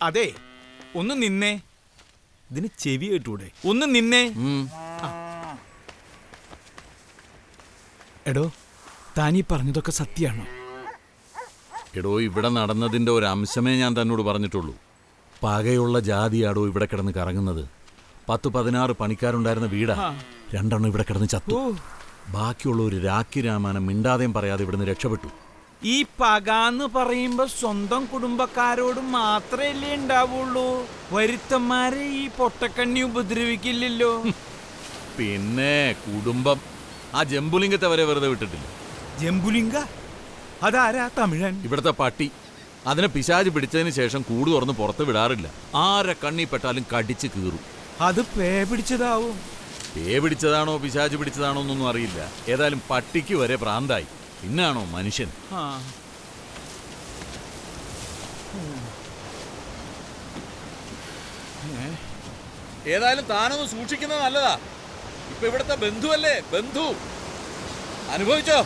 അതെ, ഒന്ന് നിന്നേ. ഇതിന് ചെവി കേട്ടൂടെ? ഒന്ന് നിന്നേ. എടോ, താനീ പറഞ്ഞതൊക്കെ സത്യാണോ? എടോ, ഇവിടെ നടന്നതിന്റെ ഒരു അംശമേ ഞാൻ തന്നോട് പറഞ്ഞിട്ടുള്ളൂ. പകയുള്ള ജാതിയാടോ ഇവിടെ കിടന്ന് കറങ്ങുന്നത്. 10-16 പണിക്കാരുണ്ടായിരുന്ന വീടാ, 2 ഇവിടെ കിടന്ന് ചത്തു. ബാക്കിയുള്ള ഒരു രാഖി രാമായണം മിണ്ടാതെയും പറയാതെ ഇവിടുന്ന് രക്ഷപ്പെട്ടു. ഈ പകാന്ന് പറയുമ്പോ സ്വന്തം കുടുംബക്കാരോട് മാത്രല്ലേ ഉണ്ടാവുള്ളൂ. വരുത്തന്മാരെ ഈ പൊട്ടക്കണ്ണി ഉപദ്രവിക്കില്ലല്ലോ. പിന്നെ കുടുംബം, ആ ജംബുലിംഗത്തെ വരെ വെറുതെ വിട്ടിട്ടില്ല. ജംബുലിംഗ? അതാരാ? തമിഴൻ? ഇവിടുത്തെ പട്ടി. അതിനെ പിശാച് പിടിച്ചതിന് ശേഷം കൂട് തുറന്ന് പുറത്ത് വിടാറില്ല. ആരെ കണ്ണി പെട്ടാലും കടിച്ച് കീറും. അത് പേ പിടിച്ചതാവും. പേ പിടിച്ചതാണോ പിശാച് പിടിച്ചതാണോ എന്നൊന്നും അറിയില്ല. ഏതായാലും പട്ടിക്ക് വരെ ഭ്രാന്തായി, പിന്നാണോ മനുഷ്യൻ. ഏതായാലും താനൊന്ന് സൂക്ഷിക്കുന്നത് നല്ലതാ. ഇപ്പൊ ഇവിടുത്തെ ബന്ധുവല്ലേ, ബന്ധു. അനുഭവിച്ചോ?